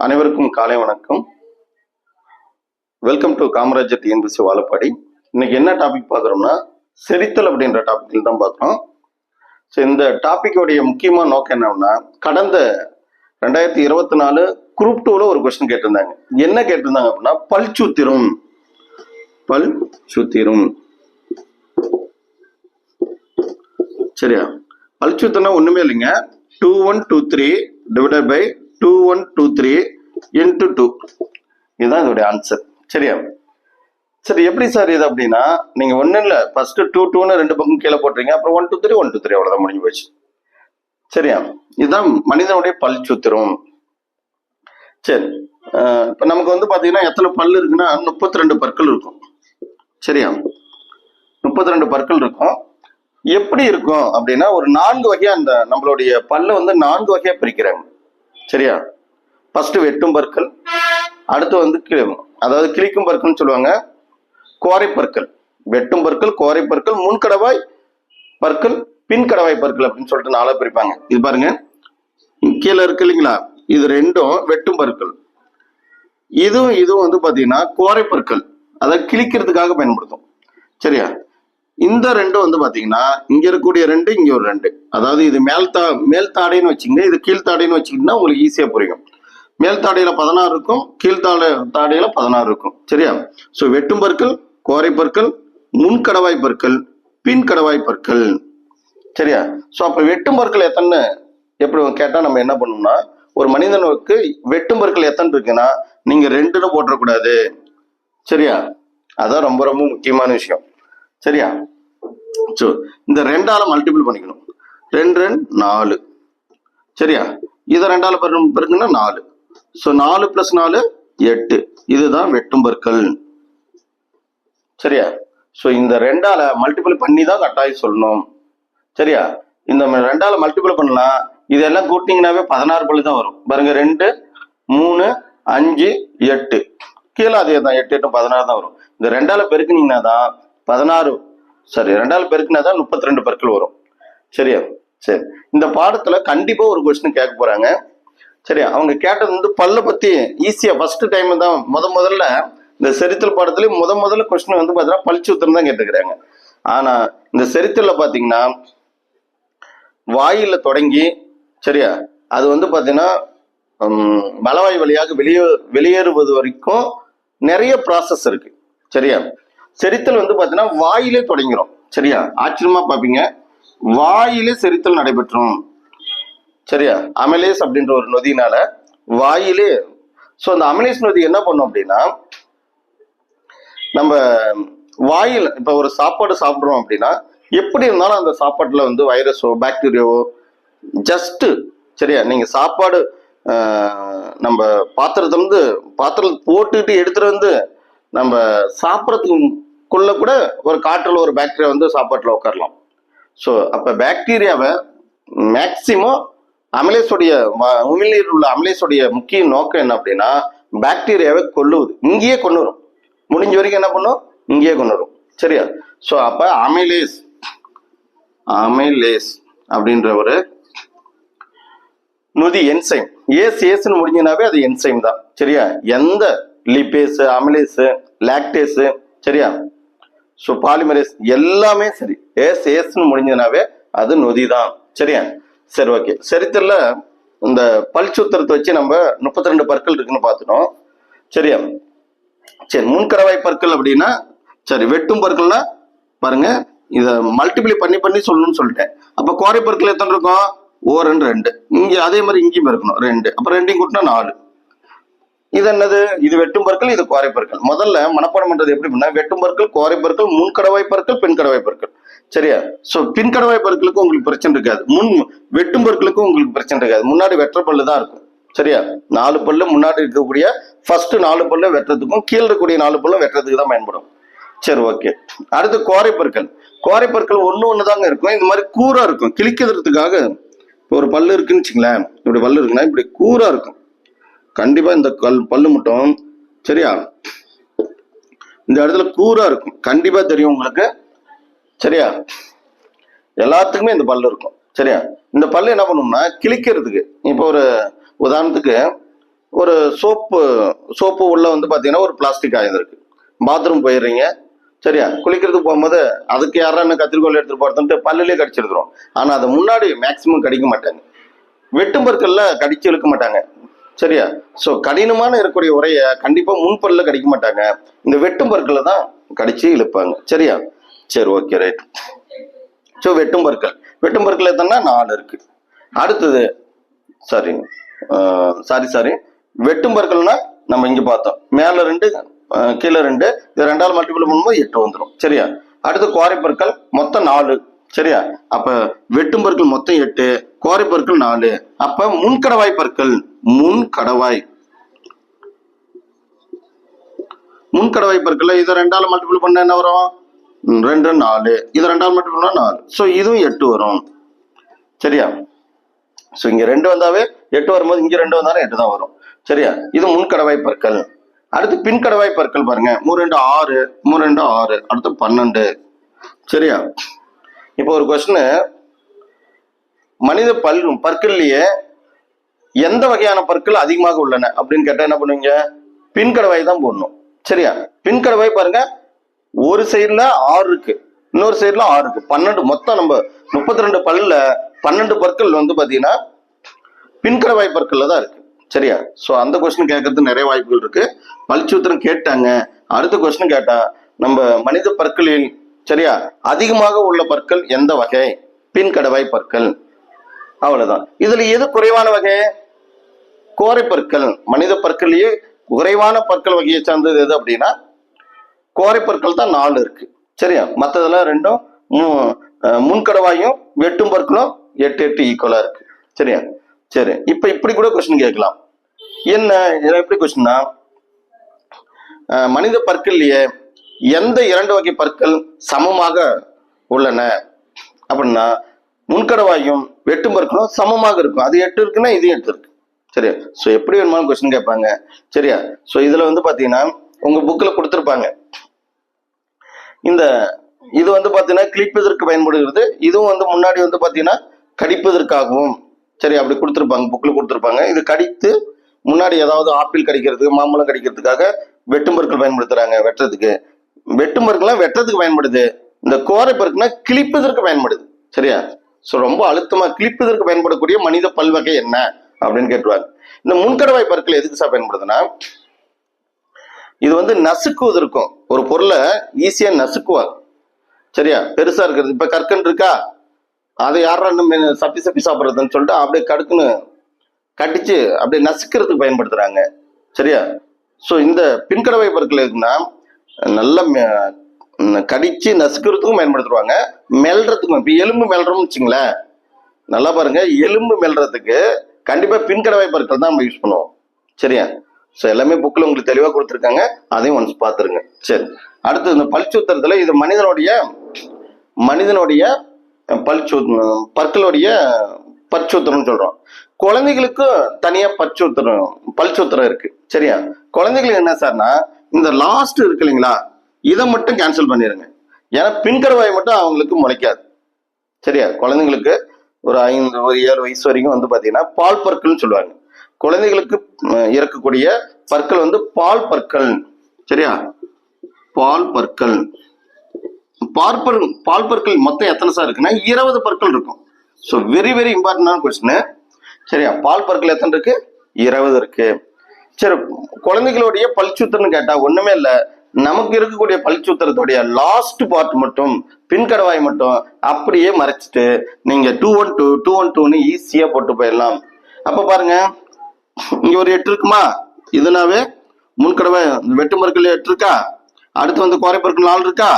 அனைவருக்கும் காலை வணக்கம். Welcome to Kamarajar TNPSC Vazhapadi. இன்னைக்கு என்ன டாபிக் பார்க்குறோம்னா செரித்தல் அப்படின்ற டாபிக்ல தான் பார்க்குறோம். ஸோ இந்த டாபிக்கோடைய முக்கியமான நோக்கம் என்னன்னா, கடந்த 2024 குரூப் 2ல ஒரு கொஸ்டின் கேட்டிருந்தாங்க. என்ன கேட்டிருந்தாங்க அப்படின்னா, பல்சூத்திரம் சரியா? பல்சூத்திரம்னா ஒண்ணுமே இல்லைங்க, 2123 டிவைடட் பை 2123 இன்டு 2. இதுதான் இதோடைய ஆன்சர். சரியா? சரி, எப்படி சார் இது அப்படின்னா, நீங்க ஒன்னும் இல்லை, ஃபர்ஸ்ட் 2 ரெண்டு பக்கம் கீழே போட்டுறீங்க, அப்புறம் 1 2 3 1 2 3 அவ்வளவுதான், முடிஞ்சு போச்சு. சரியா? இதுதான் மனிதனுடைய பல்சூத்திரம். சரி, இப்ப நமக்கு வந்து பாத்தீங்கன்னா எத்தனை பல்லு இருக்குன்னா 32 பற்கள் இருக்கும். சரியா? 32 பற்கள் இருக்கும். எப்படி இருக்கும் அப்படின்னா, ஒரு 4 வகையா அந்த நம்மளுடைய பல்ல வந்து 4 வகையா பிரிக்கிறாங்க. சரியா? ஃபர்ஸ்ட் வெட்டும் பற்கள், அடுத்து வந்து அதாவது கிழிக்கும் பற்கள்னு சொல்லுவாங்க, கோரை பற்கள், வெட்டும் பற்கள், கோரை பற்கள், முன்கடவாய் பற்கள், பின்கடவாய் பற்கள் அப்படின்னு சொல்லிட்டு 4 பிரிப்பாங்க. இது பாருங்க, கீழே இருக்கு இல்லைங்களா, இது ரெண்டும் வெட்டும் பற்கள், இதுவும் வந்து பாத்தீங்கன்னா கோரை பற்கள், அதை கிழிக்கிறதுக்காக பயன்படுத்தும். சரியா? இந்த ரெண்டும் வந்து பாத்தீங்கன்னா இங்க இருக்கக்கூடிய 2, இங்க ஒரு 2, அதாவது இது மேல் தாடைன்னு வச்சுங்க, இது கீழ்த்தாடைன்னு வச்சுக்கிட்டீங்கன்னா உங்களுக்கு ஈஸியா புரியும். மேல் தாடையில 16 இருக்கும், தாடையில 16 இருக்கும். சரியா? சோ வெட்டும் பற்கள், கோரை பற்கள், முன்கடவாய் பற்கள், பின்கடவாய் பற்கள். சரியா? சோ அப்ப வெட்டும் பற்கள் எத்தனை எப்படி கேட்டா நம்ம என்ன பண்ணணும்னா, ஒரு மனிதனுக்கு வெட்டும் பற்கள் எத்தனை இருக்குன்னா நீங்க 2ன்னு போட்டுறக்கூடாது. சரியா? அதான் ரொம்ப ரொம்ப முக்கியமான விஷயம். சரியா? சோ இந்த 2ஆல மல்டிபிள் பண்ணிக்கணும். 2 2 4. சரியா? இதை 2ஆல பெருக்குன்னா 4. சோ 4 + 4 8. இதுதான் வெட்டும் பற்கள். சரியா? சோ இந்த 2ஆல மல்டிபிள் பண்ணி தான் கட்டாயம் சொல்லணும். சரியா? இந்த 2ஆல மல்டிபிள் பண்ணலாம், இதெல்லாம் கூட்டிங்கனாவே 16 பல்லு தான் வரும். பாருங்க, 2 3 5 8, கீழே அதே தான், 8 8 16 தான் வரும். இந்த 2ஆல பெருக்குனீங்கன்னா தான் 16, சரி 2ஆல பெருக்குனா தான் 32 பற்கள் வரும். சரியா? சரி, இந்த பாடத்துல கண்டிப்பா ஒரு கொஸ்டின் கேட்க போறாங்க. சரியா? அவங்க கேட்டது வந்து பல்ல பத்தி ஈஸியா ஃபர்ஸ்ட் டைம் தான் முதல்ல இந்த செரித்தல் பாடத்துல முதல்ல கொஸ்டின் வந்து பாத்தீங்கன்னா பல்சூத்திரம் தான் கேட்டுக்கிறாங்க. ஆனா இந்த செரித்தல்ல பாத்தீங்கன்னா வாயில தொடங்கி, சரியா, அது வந்து பாத்தீங்கன்னா மலவாய் வழியாக வெளியேறுவது வரைக்கும் நிறைய ப்ராசஸ் இருக்கு. சரியா? செரித்தல் வந்து பாத்தீங்கன்னா வாயிலே தொடங்கிறோம். சரியா? ஆச்சரியமா பாப்பீங்க, வாயிலே செரித்தல் நடைபெற்றும். சரியா? அமிலேஸ் அப்படின்ற ஒரு நொதியினால வாயிலே. சோ அந்த அமிலேஸ் நொதி என்ன பண்ணும் அப்படின்னா, நம்ம வாயில் இப்ப ஒரு சாப்பாடு சாப்பிடுறோம் அப்படின்னா, எப்படி இருந்தாலும் அந்த சாப்பாட்டுல வந்து வைரஸோ பாக்டீரியாவோ ஜஸ்ட், சரியா, நீங்க சாப்பாடு நம்ம பாத்திரத்தை போட்டுட்டு எடுத்துட்டு வந்து நம்ம சாப்பிட்றதுக்குள்ள கூட ஒரு காற்றுல ஒரு பாக்டீரியா வந்து சாப்பாட்டுல உட்காரலாம். ஸோ அப்ப பாக்டீரியாவை மேக்சிமம் அமிலேஸோடைய உமிழ்நீர் உள்ள அமிலேஸோடைய முக்கிய நோக்கம் என்ன அப்படின்னா, பாக்டீரியாவை கொல்லுவது. இங்கேயே கொண்டு வரும், முடிஞ்ச வரைக்கும் என்ன பண்ணும், இங்கேயே கொண்டு வரும். சரியா? ஸோ அப்ப அமைலேஸ் அப்படின்ற ஒரு நொதி என்சைம், ஏஸ்ன்னு முடிஞ்சினாவே அது என்சைம் தான். சரியா? எந்த லிபேஸ், அமிலேஸ், லாக்டேஸ், சரியா, ஸோ பாலிமரேஸ் எல்லாமே சரி, ஏஸ்ன்னு முடிஞ்சதுனாவே அது நொதி தான். சரியா? சரி, ஓகே. செரித்தல்ல இந்த பல்சூத்திரத்தை வச்சு நம்ம 32 பற்கள் இருக்குன்னு பார்த்துட்டோம். சரியா? சரி, முன்கடவாய் பற்கள் அப்படின்னா, சரி, வெட்டும் பற்கள்னா பாருங்க, இதை மல்டிப்ளை பண்ணி சொல்லணும்னு சொல்லிட்டேன். அப்ப கோரை பற்கள் எத்தனை இருக்கும், 1 2 2. இங்க அதே மாதிரி இங்கேயும் இருக்கணும் 2, அப்புறம் 2 கூட்டினா 4. இது என்னது, இது வெட்டும் பற்கள், இது கோரை பற்கள். முதல்ல மனப்பாடம் பண்றது எப்படி பண்ணா, வெட்டும் பற்கள், கோரை பற்கள், முன்கடவாய் பற்கள், பின்கடவாய் பற்கள். சரியா? சோ பின்கடவாய் பற்களுக்கும் உங்களுக்கு பிரச்சனை இருக்காது, வெட்டும் பற்களுக்கும் உங்களுக்கு பிரச்சனை இருக்காது. முன்னாடி வெற்ற பல்லு தான் இருக்கும். சரியா? 4 பல்லு முன்னாடி இருக்கக்கூடிய ஃபர்ஸ்ட் 4 பல்லு வெட்டுறதுக்கும் கீழே இருக்கக்கூடிய 4 பல்லும் வெட்டுறதுக்கு தான் பயன்படும். சரி, ஓகே. அடுத்து கோரை பற்கள். கோரை பற்கள் ஒண்ணு தாங்க இருக்கும், இந்த மாதிரி கூரா இருக்கும், கிழிக்கிறதுக்காக. ஒரு பல்லு இருக்குன்னு வச்சுங்களேன், இப்படி பல்லு இருக்குன்னா இப்படி கூரா இருக்கும். கண்டிப்பா இந்த பல்லு மட்டும், சரியா, இந்த இடத்துல கூரா இருக்கும், கண்டிப்பா தெரியும் உங்களுக்கு. சரியா? எல்லாத்துக்குமே இந்த பல்லு இருக்கும். சரியா? இந்த பல்லு என்ன பண்ணும்னா கிழிக்கிறதுக்கு, இப்போ ஒரு உதாரணத்துக்கு ஒரு சோப்பு உள்ள வந்து பாத்தீங்கன்னா ஒரு பிளாஸ்டிக் ஆயிருந்திருக்கு. பாத்ரூம் போயிடுறீங்க, சரியா, குளிக்கிறதுக்கு போகும்போது அதுக்கு யாரா என்ன கத்திரிக்கோள் எடுத்துட்டு போறதுன்ட்டு பல்லுலேயே கடிச்சிருக்கிறோம். ஆனா அதை முன்னாடி மேக்சிமம் கடிக்க மாட்டாங்க, வெட்டும் பற்கள்ல கடிச்சு இழுக்க மாட்டாங்க, சரியா. ஸோ கடினமான இருக்கக்கூடிய உரைய கண்டிப்பா முன்பல்ல கடிக்க மாட்டாங்க, இந்த வெட்டும் பற்களை தான் கடிச்சு இழுப்பாங்க, சரியா. சரி, ஓகே, ரைட். ஸோ வெட்டும் பற்கள் எத்தனை? 4 இருக்கு. அடுத்தது சாரி வெட்டும் பற்கள்னா நம்ம இங்க பார்த்தோம், மேல 2 கீழே 2, இது 2ஆல் மல்டிபிள் பண்ணும்போது 8 வந்துடும், சரியா. அடுத்து குவாரி பற்கள் மொத்தம் 4, சரியா. அப்ப வெட்டும் பற்கள் மொத்தம் 8, குவாரி பற்கள் 4. அப்ப முன்கடவாய் பற்கள், முன்கடவாய் பற்கள் இதை 2ஆல் மல்டிபிள் பண்ண என்ன வரும்? 2 4, இது 2ஆல் மல்டிபிள் பண்ணா 4. ஸோ இதுவும் 8 வரும், சரியா. ஸோ இங்க 2 வந்தாவே 8 வரும்போது இங்க 2 வந்தாலும் 8 தான் வரும், சரியா. இது முன்கடவாய் பற்கள். அடுத்து பின்கடவாய் பற்கள் பாருங்க, 3 2 6, 3 2 6, அடுத்து 12, சரியா. இப்போ ஒரு கொஸ்டின், மனித பற்கள்லயே எந்த வகையான பற்கள் அதிகமாக உள்ளன அப்படின்னு கேட்டா என்ன பண்ணுவீங்க? பின்கடவாய் தான் போடணும், சரியா. பின்கடவாய் பாருங்க, ஒரு சைடுல 6 இருக்கு, இன்னொரு சைடுல 6 இருக்கு, 12. மொத்தம் நம்ம 32 பல்லுல 12 பற்கள் வந்து பாத்தீங்கன்னா பின்கடவாய் பற்கள்ல தான் இருக்கு, சரியா. ஸோ அந்த கொஸ்டின் கேட்கறது நிறைய வாய்ப்புகள் இருக்கு. பல்சூத்திரம் கேட்டாங்க, அடுத்த கொஸ்டின் கேட்டா நம்ம மனித பற்களில், சரியா, அதிகமாக உள்ள பற்கள் எந்த வகை? பின்கடவாய் பற்கள், அவ்வளவுதான். இதுல எது குறைவான வகை? கோரை பற்கள். மனித பற்கள்லயே குறைவான பற்கள் வகையை சார்ந்தது எது அப்படின்னா கோரை பற்கள் தான் 4 இருக்கு, சரியா. மற்றதெல்லாம் 2ம் முன்கடவாயும் வெட்டும் பற்களும் 8 8 ஈக்குவலா இருக்கு, சரியா. சரி, இப்ப இப்படி கூட கொஸ்டின் கேட்கலாம். என்ன எப்படி கொஸ்டின்னா, மனித பற்கள்லயே எந்த 2 வகை பற்கள் சமமாக உள்ளன அப்படின்னா முன்கடவாயும் வெட்டும் பற்களும் சமமாக இருக்கும். அது 8 இருக்குன்னா இது 8 இருக்கு, சரியா. ஸோ எப்படி வேணுமாலும் கொஸ்டின் கேட்பாங்க, சரியா. ஸோ இதுல வந்து பாத்தீங்கன்னா உங்க புக்ல கொடுத்துருப்பாங்க, இந்த இது வந்து பாத்தீங்கன்னா கிழிப்பதற்கு பயன்படுகிறது, இதுவும் வந்து முன்னாடி வந்து பாத்தீங்கன்னா கடிப்பதற்காகவும், சரி, அப்படி கொடுத்துருப்பாங்க, புக்ல கொடுத்துருப்பாங்க. இது கடித்து முன்னாடி ஏதாவது ஆப்பிள் கடிக்கிறதுக்கு, மாம்பழம் கடிக்கிறதுக்காக வெட்டும் பற்கள் பயன்படுத்துறாங்க, வெட்டுறதுக்கு. வெட்டும் பற்கள்லாம் வெட்டுறதுக்கு பயன்படுது. இந்த கோரை பற்கள்னா கிழிப்பதற்கு பயன்படுது, சரியா. ஸோ ரொம்ப அழுத்தமா கிழிப்பதற்கு பயன்படக்கூடிய மனித பல்வகை என்ன அப்படின்னு கேட்டுருவாங்க. இந்த முன்கடவாய் பற்கள் எதுக்கு சார் பயன்படுதுன்னா, இது வந்து நசுக்குவதற்கும், ஒரு பொருளை ஈஸியா நசுக்குவாங்க, சரியா. பெருசா இருக்கிறது, இப்ப கற்கண்டு இருக்கா, அதை யாரா சப்பி சாப்பிட்றதுன்னு சொல்லிட்டு அப்படியே கடுக்குன்னு கடிச்சு அப்படியே நசுக்கிறதுக்கு பயன்படுத்துறாங்க, சரியா. ஸோ இந்த பின்கடவாய் பற்கள் எதுக்குன்னா நல்லா கடிச்சு நசுக்கிறதுக்கும் பயன்படுத்துவாங்க, மெல்றதுக்கும். இப்ப எலும்பு மெல்றோம்னு வச்சுங்களேன், நல்லா பாருங்க, எலும்பு மெல்றதுக்கு கண்டிப்பா பின்கடவாய் பற்கள் தான் நம்ம யூஸ் பண்ணுவோம், சரியா. ஸோ எல்லாமே புக்கில் உங்களுக்கு தெளிவாக கொடுத்துருக்காங்க, அதையும் ஒன்ஸ் பார்த்துருங்க. சரி, அடுத்து இந்த பல்சூத்திரத்தில் இது மனிதனுடைய பற்களுடைய பற்சூத்திரம்னு சொல்றோம். குழந்தைகளுக்கு தனியா பல்சூத்திரம் இருக்கு, சரியா. குழந்தைகளுக்கு என்ன சார்னா இந்த லாஸ்ட் இருக்கு இல்லைங்களா, இதை மட்டும் கேன்சல் பண்ணிடுங்க. ஏன்னா பின்கடவாய் மட்டும் அவங்களுக்கு முளைக்காது, சரியா. குழந்தைங்களுக்கு ஒரு 7 வயசு வரைக்கும் வந்து பாத்தீங்கன்னா பால் பற்கள்னு சொல்லுவாங்க. குழந்தைகளுக்கு இறக்கக்கூடிய பற்கள் வந்து பால் பற்கள், சரியா. பால் பற்கள் மொத்தம் எத்தனை சார் இருக்குன்னா 20 பற்கள் இருக்கும். ஸோ வெரி வெரி இம்பார்ட்டன்டான கொஸ்டின், சரியா. பால் பற்கள் எத்தனை இருக்கு? 20 இருக்கு. சரி, குழந்தைகளுடைய பல்சூத்திரம்னு கேட்டா ஒண்ணுமே இல்லை, நமக்கு இருக்கக்கூடிய பல்சூத்திரத்துடைய லாஸ்ட் பார்ட் மட்டும், பின்கடவாய் மட்டும் அப்படியே மறைச்சிட்டு நீங்க 2 1 2 2 1 2ன்னு ஈஸியா போட்டு போயிடலாம். அப்ப பாருங்க, இங்க ஒரு 8 இருக்குமா, இதுனாவே முன்கடவாய் வெட்டும் பற்கள் 8 இருக்கா, அடுத்து வந்து கோரை பற்கள் 4 இருக்கா,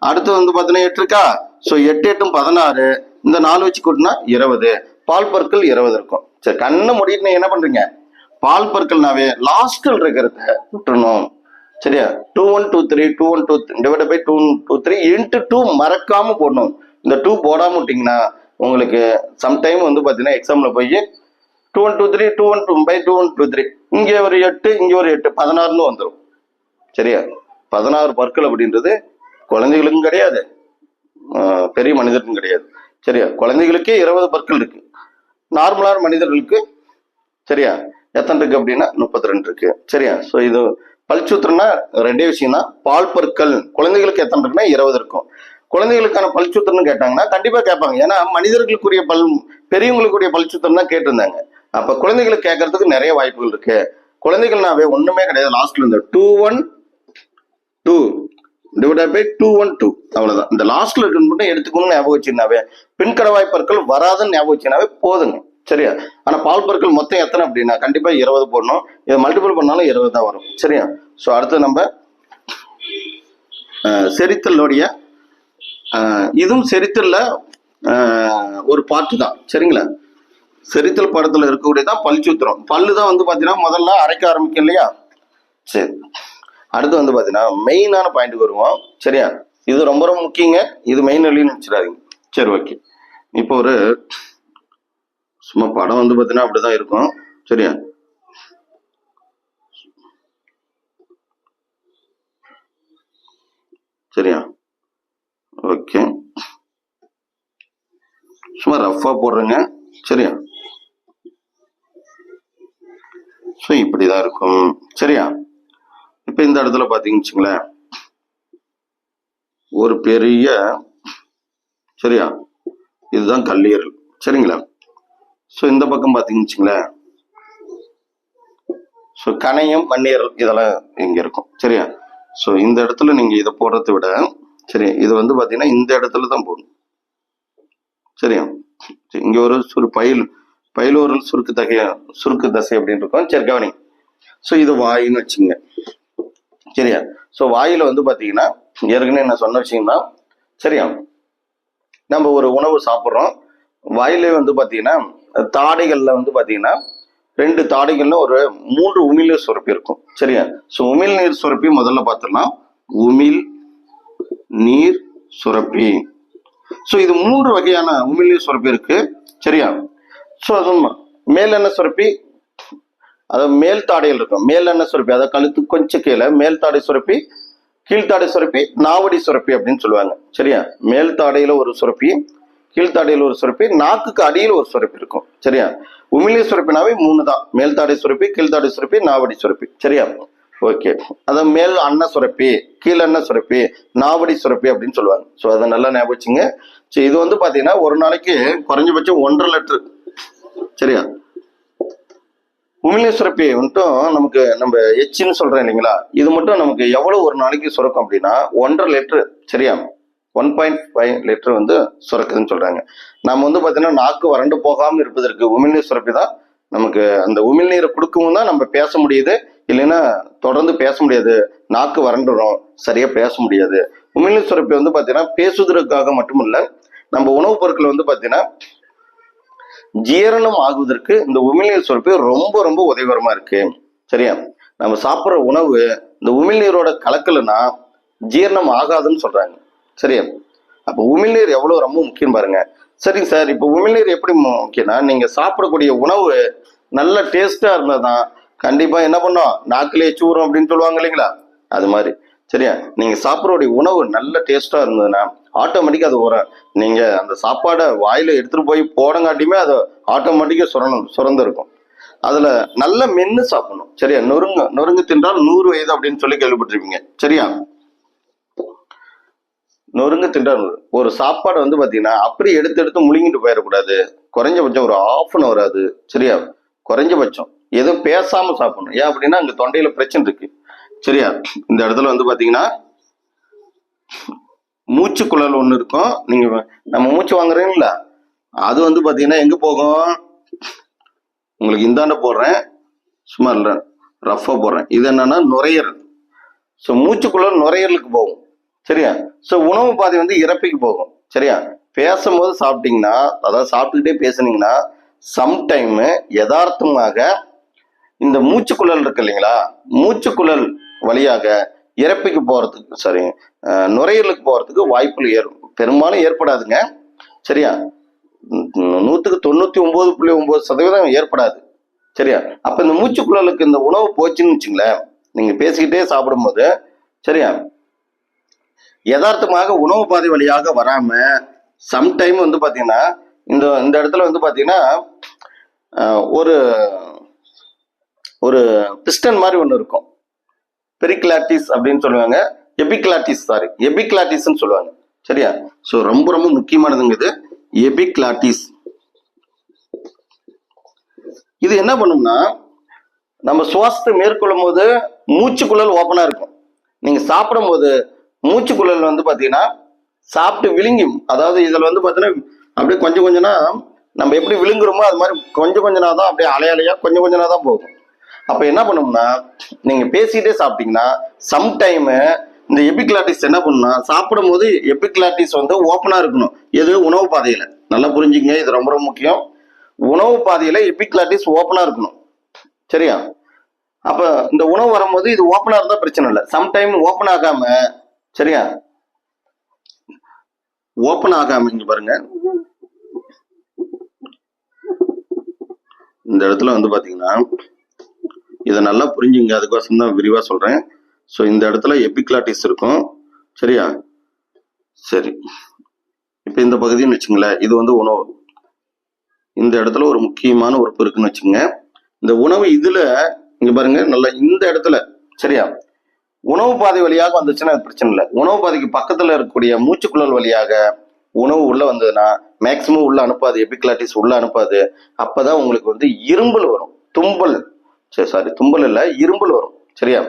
அடுத்து வந்து பாத்தீங்கன்னா 8 இருக்கா. ஸோ 8 8 16, இந்த 4 வச்சு கூட்டினா 20, பால் பற்கள் 20 இருக்கும். சரி, கண்ணை மூடிட்டு நீங்க என்ன பண்றீங்க, பால் பற்கள்னாவே லாஸ்ட்ல இருக்கிறத விட்டுறணும், சரியா. 2 1 2 3 2 1 2 டிவைட் பை 2 2 3 இன்ட்டு 2 மறக்காம போடணும். இந்த 2 போடாம விட்டீங்கன்னா உங்களுக்கு சம்டைம் வந்து பாத்தீங்கன்னா எக்ஸாம்ல போய் 2 1 2 3 2 1 2 by 2 1 2 3 இங்கே ஒரு 8 இங்கே ஒரு 8 16ன்னு வந்துடும், சரியா. 16 பற்கள் அப்படின்றது குழந்தைகளுக்கும் கிடையாது, பெரிய மனிதருக்கும் கிடையாது, சரியா. குழந்தைகளுக்கே 20 பற்கள் இருக்கு, நார்மலான மனிதர்களுக்கு, சரியா, எத்தனை இருக்கு அப்படின்னா 32 இருக்கு. சரியா? ஸோ இது பல்சூத்திரம்னா ரெண்டே விஷயம் தான். பால் பற்கள் குழந்தைகளுக்கு எத்தனை இருக்குன்னா 20 இருக்கும். குழந்தைகளுக்கான பல்சூத்திரம்னு கேட்டாங்கன்னா கண்டிப்பா கேட்பாங்க. ஏன்னா மனிதர்களுக்குரிய பெரியவங்களுக்குரிய பல்சூத்திரம் தான் கேட்டிருந்தாங்க. அப்ப குழந்தைகளுக்கு கேட்கறதுக்கு நிறைய வாய்ப்புகள் இருக்கு. குழந்தைகள்னாவே ஒண்ணுமே கிடையாது. லாஸ்ட்ல இந்த 212 டிவைடட் பை 212 அவ்வளவுதான். இந்த லாஸ்ட்ல இருக்குன்னு மட்டும் எடுத்துக்கணும்னு ஞாபகம் வச்சுனாவே பின்கடவாய் பற்கள் வராதுன்னு ஞாபகம் வச்சுனாவே போதுங்க. சரியா? ஆனா பால் பற்கள் மொத்தம் எத்தனை அப்படின்னா கண்டிப்பா 20 போடணும். இதை மல்டிபிள் பண்ணாலும் 20 தான் வரும். சரியா? ஸோ அடுத்து நம்ம செரித்தலுடைய இதுவும் செரித்தல்ல ஒரு பாட்டு தான். சரிங்களா? செரித்தல் படத்துல இருக்கக்கூடியதான் பல்சூத்திரம். பல்லு தான் வந்து பாத்தீங்கன்னா முதல்ல அரைக்க ஆரம்பிக்கும் இல்லையா? சரி, அடுத்து வந்து பாத்தீங்கன்னா மெயினான பாயிண்ட் வருவோம். சரியா? இது ரொம்ப ரொம்ப முக்கியங்க. இது மெயின் வழின்னு நினைச்சிடாதீங்க. சரி, ஓகே. இப்போ ஒரு சும்மா படம் வந்து பாத்தீங்கன்னா அப்படிதான் இருக்கும். சரியா? சரியா? ஓகே, சும்மா ரஃபா போடுறேங்க. சரியா? ஸோ இப்படிதான் இருக்கும். சரியா? இப்ப இந்த இடத்துல பாத்தீங்கன்னு வச்சுங்களேன், ஒரு பெரிய, சரியா, இதுதான் கல்லீரல். சரிங்களா? ஸோ இந்த பக்கம் பாத்தீங்கன்னு வச்சுங்களேன், ஸோ கணையம் மண்ணீரல் இதெல்லாம் இங்க இருக்கும். சரியா? ஸோ இந்த இடத்துல நீங்க இதை போடுறதை விட, சரி, இது வந்து பாத்தீங்கன்னா இந்த இடத்துல தான் போடணும். சரியா? இங்க ஒரு பயிலோரல் சுருக்கு தசை அப்படின்னு இருக்கும். சரி, கவனி. ஸோ இது வாயின்னு வச்சுங்க. சரியா? ஸோ வாயில வந்து பாத்தீங்கன்னா ஏற்கனவே நான் சொன்ன விஷயம் தான். சரியா? நம்ம ஒரு உணவு சாப்பிட்றோம். வாயில வந்து பாத்தீங்கன்னா தாடைகள்ல வந்து பாத்தீங்கன்னா 2 தாடைகள்ல ஒரு 3 உமிழ்நீர் சுரப்பி இருக்கும். சரியா? ஸோ உமிழ்நீர் சுரப்பி முதல்ல பார்த்துடலாம். உமிழ் நீர் சுரப்பி. ஸோ இது 3 வகையான உமிழ்நீர் சுரப்பி இருக்கு. சரியா? ஸோ அது மேலெண்ணெய் சுரப்பி, அதாவது மேல் தாடையில் இருக்கும். மேலெண்ணெய் சுரப்பி, அதாவது கழுத்து கொஞ்சம் கீழே மேல் தாடை சுரப்பி, கீழ்த்தாடை சுரப்பி, நாவடி சுரப்பி அப்படின்னு சொல்லுவாங்க. சரியா? மேல் தாடையில ஒரு சுரப்பி, கீழ்த்தாடையில் ஒரு சுரப்பி, நாக்குக்கு அடியில் ஒரு சுரப்பி இருக்கும். சரியா? உமிழ்நீர் சுரப்பினாவே 3 தான். மேல் தாடை சுரப்பி, கீழ்த்தாடை சுரப்பி, நாவடி சுரப்பி. சரியா? ஓகே. அத மேல் அன்ன சுரப்பி, கீழ் அன்ன சுரப்பி, நாவடி சுரப்பி அப்படின்னு சொல்லுவாங்க. ஸோ அதை நல்லா ஞாபகம் வச்சுங்க. சரி, இது வந்து பாத்தீங்கன்னா ஒரு நாளைக்கு குறைஞ்சபட்சம் 1.5 லிட்டர். சரியா? உமிழ்நீர் சுரப்பி மட்டும் நமக்கு நம்ம எச்சின்னு சொல்றோம் இல்லைங்களா, இது மட்டும் நமக்கு எவ்வளவு ஒரு நாளைக்கு சுரக்கும் அப்படின்னா 1.5 லிட்டர். சரியா? 1.5 லிட்டர் வந்து சுரக்குதுன்னு சொல்றாங்க. நம்ம வந்து பாத்தீங்கன்னா நாக்கு வறண்டு போகாம இருப்பதற்கு உமிழ்நீர் சுரப்பி தான் நமக்கு அந்த உமிழ்நீரை கொடுக்கவும் தான் நம்ம பேச முடியுது. இல்லைன்னா தொடர்ந்து பேச முடியாது, நாக்கு வறண்டுடும், சரியா பேச முடியாது. உமிழ்நீர் சுரப்பி வந்து பாத்தீங்கன்னா பேசுவதற்காக மட்டும் இல்ல, நம்ம உணவுப் பொருட்கள் வந்து பாத்தீங்கன்னா ஜீரணம் ஆகுவதற்கு இந்த உமிழ்நீர் சுரப்பி ரொம்ப ரொம்ப உதவிகரமா இருக்கு. சரியா? நம்ம சாப்பிட்ற உணவு இந்த உமிழ்நீரோட கலக்கலைன்னா ஜீரணம் ஆகாதுன்னு சொல்றாங்க. சரியா? அப்ப உமிழ்நீர் எவ்வளவு ரொம்ப முக்கியம் பாருங்க. சரிங்க சார், இப்ப உமிழ்நீர் எப்படி முக்கியம்னா, நீங்க சாப்பிடக்கூடிய உணவு நல்ல டேஸ்டா இருந்தாதான் கண்டிப்பா என்ன பண்ணும், நாக்கிலே சூறும் அப்படின்னு சொல்லுவாங்க இல்லைங்களா, அது மாதிரி. சரியா? நீங்க சாப்பிடக்கூடிய உணவு நல்ல டேஸ்டா இருந்ததுன்னா ஆட்டோமேட்டிக்கா அது வரும். நீங்க அந்த சாப்பாடை வாயில எடுத்துட்டு போய் போடங்காட்டியுமே அது ஆட்டோமேட்டிக்கா சுரந்து இருக்கும். அதுல நல்ல மென்னு சாப்பிடணும். சரியா? நொறுங்கு தின்றால் 100 வயது அப்படின்னு சொல்லி கேள்விப்பட்டிருப்பீங்க. சரியா? நொறுங்கு தின்றால் ஒரு சாப்பாடு வந்து பாத்தீங்கன்னா அப்படி எடுத்து முழுங்கிட்டு போயிடக்கூடாது. குறைஞ்சபட்சம் ஒரு 1/2 hour ஆகுது. சரியா? குறைஞ்சபட்சம் எதுவும் பேசாம சாப்பிடணும். ஏன் அப்படின்னா அங்க தொண்டையில பிரச்சனை இருக்கு. சரியா? இந்த இடத்துல வந்து பாத்தீங்கன்னா மூச்சு குழல் ஒண்ணு இருக்கும். நீங்க நம்ம மூச்சு வாங்குறீங்களா, அது வந்து பாத்தீங்கன்னா எங்க போகும், உங்களுக்கு இந்தாண்ட போடுறேன், சும்மா இல்ல ரஃபா போடுறேன். இது என்னன்னா நுரையீரல். ஸோ மூச்சுக்குழல் நுரையீரலுக்கு போகும். சரியா? ஸோ உணவு பாதை வந்து இறப்பிக்கு போகும். சரியா? பேசும்போது சாப்பிட்டீங்கன்னா, அதாவது சாப்பிட்டுக்கிட்டே பேசுனீங்கன்னா சம்டைம் யதார்த்தமாக இந்த மூச்சுக்குழல் இருக்கு இல்லைங்களா, மூச்சுக்குழல் வழியாக இறப்பிக்கு போறதுக்கு, சரி, நுரையீரலுக்கு போறதுக்கு வாய்ப்புகள் பெரும்பாலும் ஏற்படாதுங்க. சரியா? 99.9% ஏற்படாது. சரியா? அப்ப இந்த மூச்சுக்குழலுக்கு இந்த உணவு போச்சுன்னு வச்சுங்களேன், நீங்க பேசிக்கிட்டே சாப்பிடும்போது, சரியா, யதார்த்தமாக உணவு பாதை வழியாக வராம சம்டைம் வந்து பாத்தீங்கன்னா இந்த இடத்துல வந்து பாத்தீங்கன்னா ஒரு ஒரு பிஸ்டன் மாதிரி ஒன்று இருக்கும். பெரிக்லாட்டிஸ் அப்படின்னு சொல்லுவாங்க. எபிக்லாட்டிஸ்ன்னு சொல்லுவாங்க. சரியா? ஸோ ரொம்ப ரொம்ப முக்கியமானதுங்க இது எபிக்லாட்டிஸ். இது என்ன பண்ணும்னா, நம்ம சுவாசத்தை மேற்கொள்ளும் போது மூச்சுக்குழல் ஓப்பனா இருக்கும். நீங்க சாப்பிடும் போது மூச்சுக்குழல் வந்து பாத்தீங்கன்னா சாப்பிட்டு விழுங்கி, அதாவது இதுல வந்து பாத்தீங்கன்னா அப்படியே கொஞ்சம் கொஞ்சம்னா நம்ம எப்படி விழுங்குறோமோ அது மாதிரி கொஞ்சம் கொஞ்சம் தான் அப்படியே அலையா கொஞ்சம் கொஞ்சம் தான் போகும். அப்ப என்ன பண்ணும்னா, நீங்க பேசிட்டே சாப்பிட்டீங்கன்னா சம்டைம் இந்த எபிக்லாட்டிஸ் என்ன பண்ணும்னா, சாப்பிடும் போது எபிக்லாட்டிஸ் வந்து ஓப்பனா இருக்கணும். எது? உணவு பாதையில. நல்லா புரிஞ்சுங்க, இது ரொம்ப ரொம்ப முக்கியம். உணவு பாதையில எபிக்லாட்டிஸ் ஓப்பனா இருக்கணும். சரியா? அப்ப இந்த உணவு வரும்போது இது ஓப்பனா இருந்தா பிரச்சனை இல்லை. சம்டைம் ஓப்பன் ஆகாம, சரியா, ஓப்பன் ஆகாம இங்க பாருங்க, இந்த இடத்துல வந்து பாத்தீங்கன்னா இதை நல்லா புரிஞ்சுங்க, அதுக்கோசம் தான் விரிவா சொல்றேன். ஸோ இந்த இடத்துல எபிக்லாட்டிஸ் இருக்கும். சரியா? சரி, இப்ப இந்த பகுதின்னு வச்சுங்களேன், இது வந்து உணவு. இந்த இடத்துல ஒரு முக்கியமான உறுப்பு இருக்குன்னு வச்சுங்க. இந்த உணவு இதுல இங்க பாருங்க, நல்லா இந்த இடத்துல, சரியா, உணவு பாதை வழியாக வந்துச்சுன்னா அது பிரச்சனை இல்லை. உணவு பாதைக்கு பக்கத்துல இருக்கக்கூடிய மூச்சுக்குழல் வழியாக உணவு உள்ள வந்ததுன்னா மேக்சிமம் உள்ள அனுப்பாது, எபிக்லாட்டிஸ் உள்ள அனுப்பாது. அப்பதான் உங்களுக்கு வந்து இரும்பல் வரும், தும்பல். சரி, சாரி, தும்பல் இல்ல, இரும்பல் வரும். சரியா?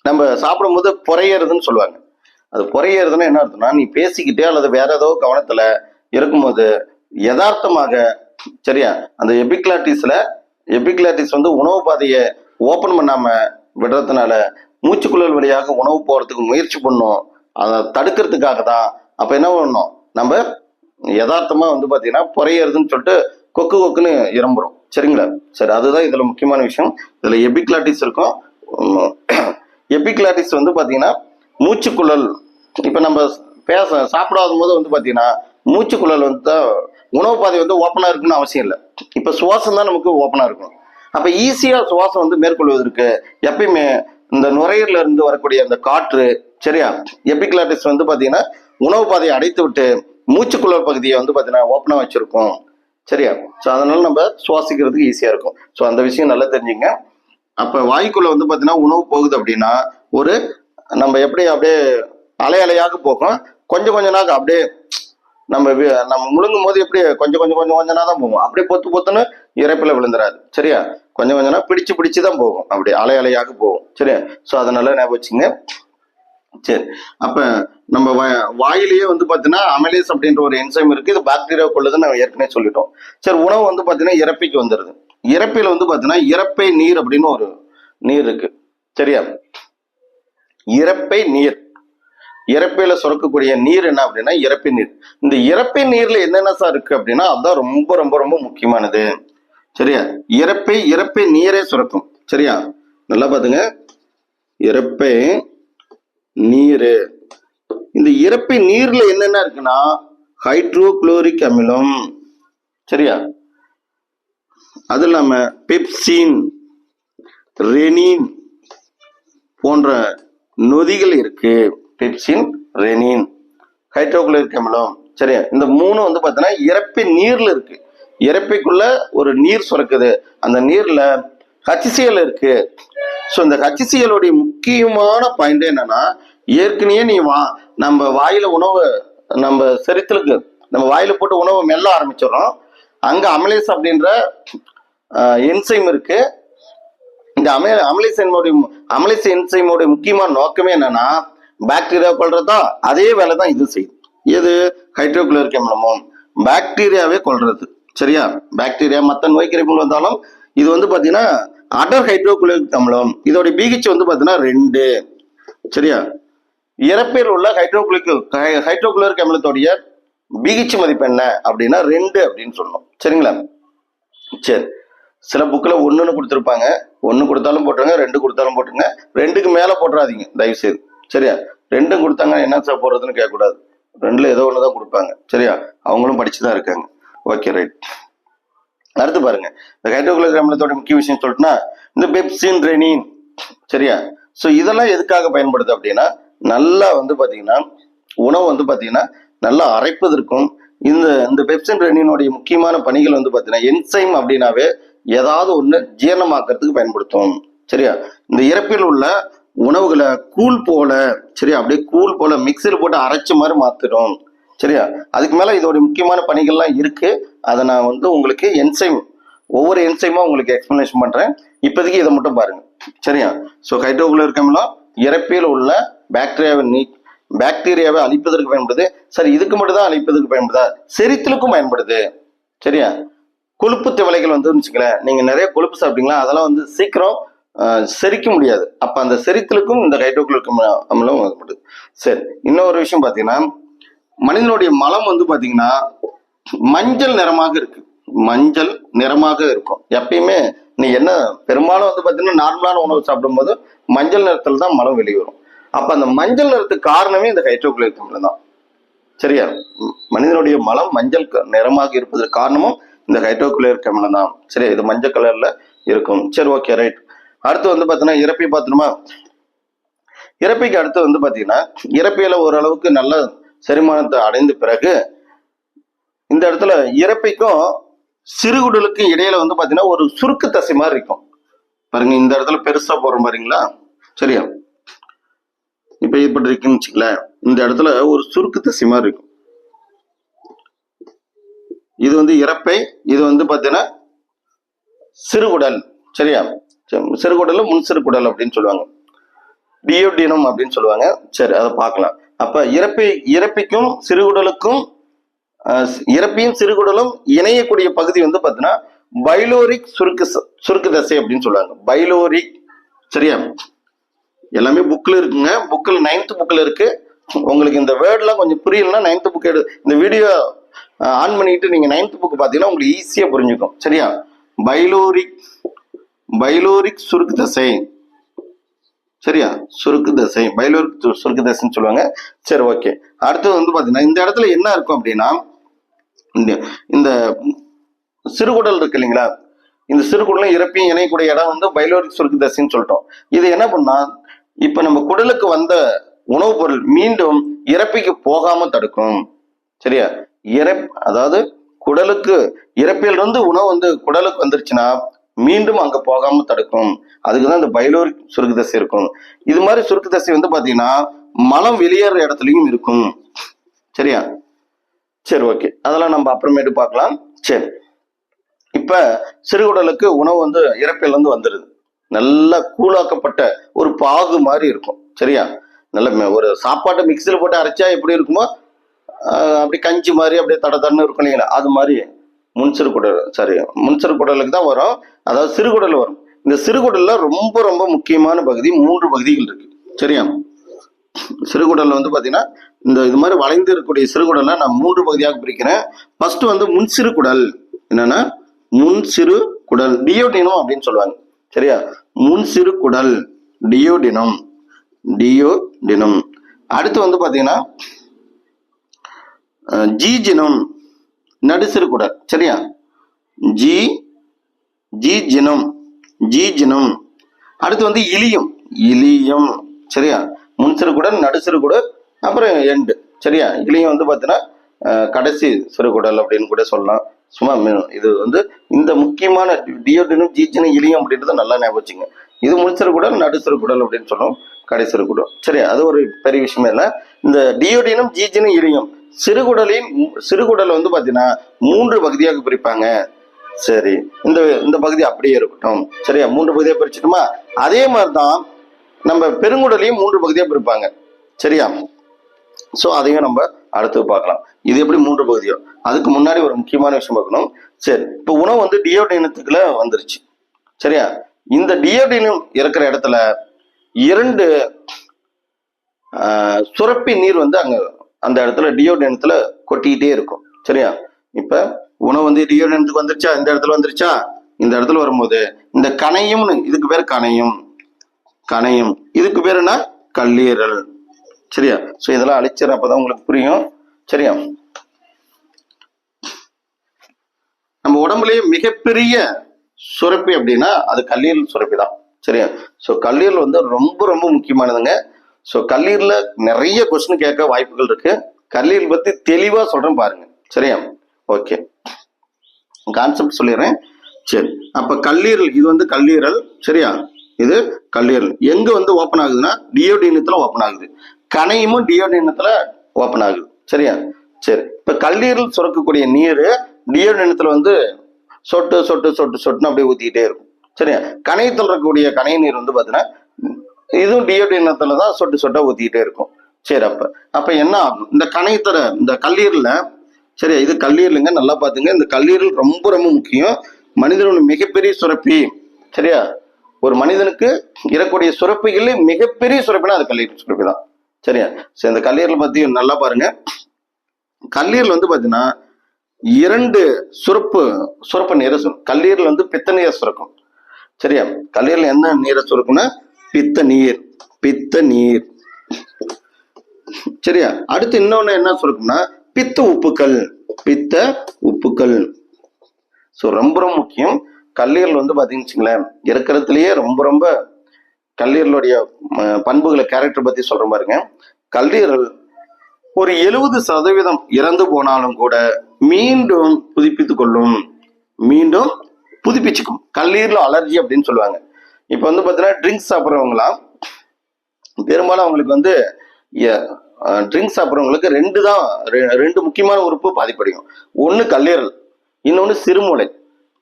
நம்ம சாப்பிடும் போது புறையறதுன்னு சொல்லுவாங்க. அது புறையறதுன்னா என்ன அர்த்தம்னா, நீ பேசிக்கிட்டே அல்லது வேற ஏதோ கவனத்துல இருக்கும்போது யதார்த்தமாக, சரியா, அந்த எபிக்லாட்டிஸ் வந்து உணவு பாதையை ஓபன் பண்ணாம விடுறதுனால மூச்சுக்குழல் வழியாக உணவு போறதுக்கு முயற்சி பண்ணும். அதை தடுக்கிறதுக்காக தான். அப்ப என்ன பண்ணணும், நம்ம யதார்த்தமா வந்து பாத்தீங்கன்னா புறையறதுன்னு சொல்லிட்டு கொக்கு கொக்குன்னு இறம்புறோம். சரிங்களா? சரி, அதுதான் இதுல முக்கியமான விஷயம். இதுல எபிக்லாட்டிஸ் இருக்கும். எபிக்லாட்டிஸ் வந்து பாத்தீங்கன்னா மூச்சுக்குழல், இப்ப நம்ம சாப்பிடாத போது வந்து பாத்தீங்கன்னா மூச்சுக்குழல் வந்து உணவு பாதை வந்து ஓப்பனா இருக்குன்னு அவசியம் இல்லை. இப்ப சுவாசம் தான் நமக்கு ஓப்பனா இருக்கும். அப்ப ஈஸியா சுவாசம் வந்து மேற்கொள்வதற்கு எப்பயுமே இந்த நுரையீரல இருந்து வரக்கூடிய அந்த காற்று, சரியா, எபிக்லாட்டிஸ் வந்து பாத்தீங்கன்னா உணவு பாதையை அடைத்து விட்டு மூச்சுக்குழல் பகுதியை வந்து பாத்தீங்கன்னா ஓப்பனா வச்சிருக்கும். சரியா? ஸோ அதனால நம்ம சுவாசிக்கிறதுக்கு ஈஸியா இருக்கும். ஸோ அந்த விஷயம் நல்லா தெரிஞ்சுங்க. அப்ப வாய்க்குள்ள வந்து பாத்தீங்கன்னா உணவு போகுது அப்படின்னா ஒரு நம்ம எப்படி அப்படியே அலையாக போகும், கொஞ்சம் கொஞ்ச நாள் அப்படியே நம்ம முழுங்கும் போது எப்படி கொஞ்சம் கொஞ்சம் கொஞ்சம் கொஞ்ச நாள் தான் போகும். அப்படியே பொத்துன்னு இறைப்பில விழுந்துராது. சரியா? கொஞ்சம் கொஞ்ச நாள் பிடிச்சுதான் போகும், அப்படி அலையாக போகும். சரியா? ஸோ அதனால ஞாபகம் வச்சுங்க. சரி, அப்ப நம்ம வாயிலேயே வந்து பாத்தீங்கன்னா அமிலேஸ் அப்படின்ற ஒரு என்சைம் இருக்கு. இது பாக்டீரியா கொள்ளுதுன்னு நம்ம ஏற்கனவே சொல்லிட்டோம். சரி, உணவு வந்து பாத்தீங்கன்னா இறப்பைக்கு வந்துருது. இறப்பையில வந்து பாத்தீங்கன்னா இறப்பை நீர் அப்படின்னு ஒரு நீர் இருக்கு. சரியா? இறப்பை நீர், இறப்பையில சுரக்கக்கூடிய நீர் என்ன அப்படின்னா இறப்பை நீர். இந்த இறப்பை நீர்ல என்னென்ன சார் இருக்கு அப்படின்னா அதுதான் ரொம்ப ரொம்ப ரொம்ப முக்கியமானது. சரியா? இறப்பை நீரே சுரக்கும். சரியா? நல்லா பாத்துங்க, இறப்பை நீரு. இந்த இறப்பை நீர்ல என்னென்ன இருக்குன்னா ஹைட்ரோகுளோரிக் அமிலம், சரியா, அது இல்லாம பெப்சின், ரெனின் போன்ற நொதிகள் இருக்கு. பெப்சின், ரெனின், ஹைட்ரோகுளோரிக் அமிலம். சரியா? இந்த மூணு வந்து பாத்தீங்கன்னா இறப்பை நீர்ல இருக்கு. இறப்பைக்குள்ள ஒரு நீர் சுரக்குது. அந்த நீர்ல HCl இருக்கு. ஸோ இந்த HCl உடைய முக்கியமான பாயிண்ட் என்னன்னா, ஏற்கனவே நீ நம்ம வாயில உணவு நம்ம செரித்தலுக்கு நம்ம வாயில போட்டு உணவு மெல்ல ஆரம்பிச்சிடறோம். அங்க அமிலேஸ் அப்படின்ற என்சைம் இருக்கு. இந்த அமிலேஸ் என்சைமோட முக்கியமான நோக்கமே என்னன்னா பாக்டீரியா கொள்றதா, அதே வேலை தான் இது செய்யுது. எது? ஹைட்ரோகுளோரிக் அமிலமும் பாக்டீரியாவே கொள்றது. சரியா? பாக்டீரியா மற்ற நோய் கிருமிகள் வந்தாலும் இது வந்து பாத்தீங்கன்னா அடர் ஹைட்ரோகுளோரிக் அமிலம். இதோட pH வந்து பாத்தீங்கன்னா 2. சரியா? இறப்பையில் உள்ள ஹைட்ரோகுளோரிக் அமிலத்தோடைய pH மதிப்பு என்ன அப்படின்னா 2 அப்படின்னு சொல்லணும். சரிங்களா? சரி, சில புக்ல 1ன்னு கொடுத்துருப்பாங்க. 1 கொடுத்தாலும் போட்டுருங்க, 2 கொடுத்தாலும் போட்டுருங்க. 2க்கு மேல போட்டுறாதீங்க தயவு செய்து. சரியா? 2 கொடுத்தாங்க என்ன சார் போடுறதுன்னு கேட்கக்கூடாது. 2ல ஏதோ ஒண்ணுதான் கொடுப்பாங்க. சரியா? அவங்களும் படிச்சுதான் இருக்காங்க. Okay, right. அடுத்து பாருங்க, இந்த ஹைட்ரோகுளோரிக் அமிலத்தோட முக்கிய விஷயம் சொல்லிட்டுனா இந்த பெப்சின், ரெனின். சரியா? ஸோ இதெல்லாம் எதுக்காக பயன்படுது அப்படின்னா நல்லா வந்து பாத்தீங்கன்னா உணவு வந்து பாத்தீங்கன்னா நல்லா அரைப்பதற்கும் இந்த பெப்சின், ரெனினுடைய முக்கியமான பணிகள் வந்து பாத்தீங்கன்னா என்சைம் அப்படின்னாவே ஏதாவது ஒண்ணு ஜீரணமாக்குறதுக்கு பயன்படுத்தும். சரியா? இந்த இறப்பில் உள்ள உணவுகளை கூழ் போல, சரியா, அப்படியே கூழ் போல மிக்சியில் போட்டு அரைச்ச மாதிரி மாத்திடும். சரியா? அதுக்கு மேல இதோட முக்கியமான பணிகள்லாம் இருக்கு. அதை நான் வந்து உங்களுக்கு ஒவ்வொரு என்சைமா உங்களுக்கு எக்ஸ்பிளனேஷன் பண்றேன். இப்போதைக்கு இதை மட்டும் பாருங்க. சரியா? ஸோ ஹைட்ரோகுளோரிக் அமிலம் இறப்பில் உள்ள பாக்டீரியாவை அழிப்பதற்கு பயன்படுது. சரி, இதுக்கு மட்டும் தான் அழிப்பதற்கு பயன்படுதா? செரித்தலுக்கும் பயன்படுது. சரியா? கொழுப்பு திவலைகள் வந்து வச்சுக்கலேன், நீங்க நிறைய கொழுப்பு சாப்பிட்டீங்களா, அதெல்லாம் வந்து சீக்கிரம் செரிக்க முடியாது. அப்ப அந்த செரித்தலுக்கும் இந்த ஹைட்ரோகுளோரிக் அமிலம் பயன்படுது. சரி, இன்னொரு விஷயம் பாத்தீங்கன்னா, மனிதனுடைய மலம் வந்து பாத்தீங்கன்னா மஞ்சள் நிறமாக இருக்கு. மஞ்சள் நிறமாக இருக்கும். எப்பயுமே நீ என்ன பெரும்பாலும் வந்து பாத்தீங்கன்னா நார்மலான உணவு சாப்பிடும் போது மஞ்சள் நிறத்துல தான் மலம் வெளிவரும். அப்ப அந்த மஞ்சள் நிறத்துக்கு காரணமே இந்த ஹைட்ரோகுளோரிக் அமிலம் தான். சரியா? மனிதனுடைய மலம் மஞ்சள் நிறமாக இருப்பதற்கு காரணமும் இந்த ஹைட்ரோகுளோரிக் அமிலம் தான். சரியா? இது மஞ்சள் கலர்ல இருக்கும். சரி, ஓகே, ரைட். அடுத்து வந்து பாத்தீங்கன்னா இறப்பை பார்த்துணுமா? இறப்பைக்கு அடுத்து வந்து பாத்தீங்கன்னா இறப்பையில ஓரளவுக்கு நல்ல செரிமானத்தை அடைந்த பிறகு இந்த இடத்துல இறப்பைக்கும் சிறுகுடலுக்கு இடையில வந்து பாத்தீங்கன்னா ஒரு சுருக்கு தசை மாதிரி இருக்கும் பாருங்க. இந்த இடத்துல பெருசா போடுற பாருங்களா? சரியா? இப்ப இப்படி இருக்குன்னு வச்சுக்கல, இந்த இடத்துல ஒரு சுருக்கு தசை மாதிரி இருக்கும். இது வந்து இறப்பை, இது வந்து பாத்தீங்கன்னா சிறுகுடல். சரியா? சிறுகுடல் முன் சிறுகுடல் அப்படின்னு சொல்லுவாங்க, டியோடினம் அப்படின்னு சொல்லுவாங்க. சரி, அதை பார்க்கலாம். அப்ப இறப்பைக்கும் சிறுகுடலுக்கும் இறப்பையும் சிறுகுடலும் இணையக்கூடிய பகுதி வந்து பாத்தீங்கன்னா பைலோரிக் சுருக்கு தசை அப்படின்னு சொல்லுவாங்க. பைலோரிக். சரியா? எல்லாமே புக்ல இருக்குங்க. புக்கில் 9th புக்ல இருக்கு. உங்களுக்கு இந்த வேர்ட்லாம் கொஞ்சம் புரியலன்னா 9th புக் இந்த வீடியோ ஆன் பண்ணிட்டு நீங்க 9th புக் பாத்தீங்கன்னா உங்களுக்கு ஈஸியா புரிஞ்சுக்கும். சரியா? பைலோரிக் சுருக்கு தசை. சரியா? சுருக்கு தசை, பைலோரிக் சுருக்கு தசைன்னு சொல்லுவாங்க. சரி, ஓகே. அடுத்தது வந்து பாத்தீங்கன்னா இந்த இடத்துல என்ன இருக்கும் அப்படின்னா, இந்த சிறுகுடல் இருக்கு இல்லைங்களா, இந்த சிறுகுடலும் இறப்பையும் இணையக்கூடிய இடம் வந்து பைலோரிக் சுருக்கு தசைன்னு சொல்லிட்டோம். இது என்ன பண்ணா, இப்ப நம்ம குடலுக்கு வந்த உணவுப் பொருள் மீண்டும் இறப்பைக்கு போகாம தடுக்கும். சரியா? அதாவது குடலுக்கு இறப்பிலிருந்து உணவு வந்து குடலுக்கு வந்துருச்சுன்னா மீண்டும் அங்க போகாம தடுக்கும். அதுக்குதான் இந்த பைலோரிக் சுருக்கு தசை இருக்கும். இது மாதிரி சுருக்கு தசை வந்து பாத்தீங்கன்னா மலம் வெளியேற இடத்துலயும் இருக்கும். சரியா? சரி, ஓகே, அதெல்லாம் நம்ம அப்புறமேட்டு பார்க்கலாம். சரி, இப்ப சிறுகுடலுக்கு உணவு வந்து இறப்பில இருந்து வந்துடுது. நல்லா கூழாக்கப்பட்ட ஒரு பாகு மாதிரி இருக்கும். சரியா? நல்ல ஒரு சாப்பாட்டை மிக்சியில் போட்டு அரைச்சா எப்படி இருக்குமோ அப்படி கஞ்சி மாதிரி அப்படியே தடன்னு இருக்கும் இல்லைங்களா, அது மாதிரி முன்சிறுகுடலுக்கு தான் வரும். அதாவது சிறுகுடல் வரும். இந்த சிறுகுடல்ல ரொம்ப ரொம்ப முக்கியமான பகுதி 3 பகுதிகள் இருக்கு. சரியா? சிறுகுடல் வந்து பாத்தீங்கன்னா இது மாதிரி வளைந்து இருக்கக்கூடிய சிறுகுடலை நான் 3 பகுதியாக பிரிக்கிறேன். ஃபர்ஸ்ட் வந்து முன்சிறு குடல். என்னன்னா முன்சிறு குடல், டியோடினம் அப்படின்னு சொல்லுவாங்க. சரியா? முன்சிறு குடல், டியோடினம். அடுத்து வந்து பாத்தீங்கன்னா ஜீஜினம், நடுசிறு குடல். சரியா? ஜீஜினம். அடுத்து வந்து இலியம். சரியா? முன்சிறு குடல், நடுசிறு குடல், அப்புறம் எண்டு. சரியா? இலியம் வந்து பாத்தீங்கன்னா கடைசி சிறுகுடல் அப்படின்னு கூட சொல்லலாம். சும்மா இது வந்து இந்த முக்கியமான டியோடினம், ஜீஜினம், இலியம் அப்படின்றத நல்லா ஞாபகம் வச்சுங்க. இது முன்சிறு குடல், நடுசிறு குடல் அப்படின்னு சொல்லுவோம், கடைசி குடல். சரியா? அது ஒரு பெரிய விஷயமே இல்லை. இந்த டியோடினம், ஜீஜினம், இலியம் சிறுகுடல் வந்து பாத்தீங்கன்னா 3 பகுதியாக பிரிப்பாங்க. சரி, இந்த பகுதி அப்படியே இருக்கட்டும். சரியா? 3 பகுதியா பிரிச்சுட்டுமா? அதே மாதிரிதான் நம்ம பெருங்குடலையும் 3 பகுதியா பிரிப்பாங்க. சரியா? சோ அதையும் நம்ம அடுத்து பார்க்கலாம். இது எப்படி 3 பகுதியோ. அதுக்கு முன்னாடி ஒரு முக்கியமான விஷயம் பார்க்கணும். சரி, இப்ப உணவு வந்து டியோடினத்துக்குள்ள வந்துருச்சு. சரியா? இந்த டியோடினம் இருக்கிற இடத்துல 2 சுரப்பி நீர் வந்து அந்த இடத்துல டியோடினத்துல கொட்டிக்கிட்டே இருக்கும். சரியா? இப்ப உணவு வந்து டியோடினத்துக்கு வந்துருச்சா, இந்த இடத்துல வந்துருச்சா, இந்த இடத்துல வரும்போது இந்த கணையம்னு, இதுக்கு பேர் கணையம், இதுக்கு பேர் என்ன, கல்லீரல். சரியா? சோ இதெல்லாம் அழிச்சிட, அப்பதான் உங்களுக்கு புரியும். சரியா? நம்ம உடம்புலயே மிகப்பெரிய சுரப்பி அப்படின்னா அது கல்லீரல் சுரப்பி தான். சரியா? சோ கல்லீரல் வந்து ரொம்ப ரொம்ப முக்கியமானதுங்க. சோ கல்லீரல்ல நிறைய கொஸ்டின் கேட்க வாய்ப்புகள் இருக்கு. கல்லீரல் பத்தி தெளிவா சொல்றேன் பாருங்க. சரியா? ஓகே, கான்செப்ட் சொல்லிடுறேன். சரி, அப்ப கல்லீரல் இது வந்து கல்லீரல், சரியா? இது கல்லீரல் எங்க வந்து ஓப்பன் ஆகுதுன்னா டியோடினத்துல ஓப்பன் ஆகுது. கணையமும் டியோடினத்துல ஓப்பன் ஆகுது, சரியா? சரி, இப்ப கல்லீரல் சுரக்கக்கூடிய நீர் டியோடினத்துல வந்து சொட்டு சொட்டு சொட்டு சொட்டுன்னு அப்படியே ஊத்திக்கிட்டே இருக்கும், சரியா? கணையத்தில் இருக்கக்கூடிய கணைய நீர் வந்து பாத்தீங்கன்னா இதுவும் டியோடினத்துல தான் சொட்டு சொட்டா ஊத்திக்கிட்டே இருக்கும். சரி, அப்ப என்ன ஆகும்? இந்த கணையத்தர இந்த கல்லீரல்ல, சரியா, இது கல்லீரலுங்க, நல்லா பாத்துங்க. இந்த கல்லீரல் ரொம்ப ரொம்ப முக்கியம். மனிதனோட மிகப்பெரிய சுரப்பி, சரியா? ஒரு மனிதனுக்கு இருக்கக்கூடிய சுரப்பிகள் மிகப்பெரிய சுரப்பினா அது கல்லீரல் சுரப்பி தான், சரியா? சரி, இந்த கல்லீரல் பத்தி நல்லா பாருங்க. கல்லீரல் வந்து பாத்தீங்கன்னா 2 சுரப்பு நீரை சுரக்கும். கல்லீரல் வந்து பித்த நீரை சுரக்கும், சரியா? கல்லீரல் என்ன நீரை சுரக்கும்னா பித்த நீர், சரியா? அடுத்து இன்னொன்னு என்ன சுரக்கும்னா பித்த உப்புக்கள். ஸோ ரொம்ப ரொம்ப முக்கியம். கல்லீரல் வந்து பாத்தீங்கன்னு இருக்கிறதுலயே ரொம்ப ரொம்ப கல்லீரலுடைய பண்புகளை கேரக்டர் பத்தி சொல்ற பாருங்க. கல்லீரல் ஒரு 70% இறந்து போனாலும் கூட மீண்டும் புதுப்பிச்சுக்கும். கல்லீரல் அலர்ஜி அப்படின்னு சொல்லுவாங்க. இப்ப வந்து பாத்தீங்கன்னா ட்ரிங்க்ஸ் சாப்பிட்றவங்களாம் பெரும்பாலும் அவங்களுக்கு வந்து ட்ரிங்க்ஸ் சாப்பிட்றவங்களுக்கு ரெண்டு முக்கியமான உறுப்பு பாதிப்படையும். ஒண்ணு கல்லீரல், இன்னொன்னு சிறுமூளை,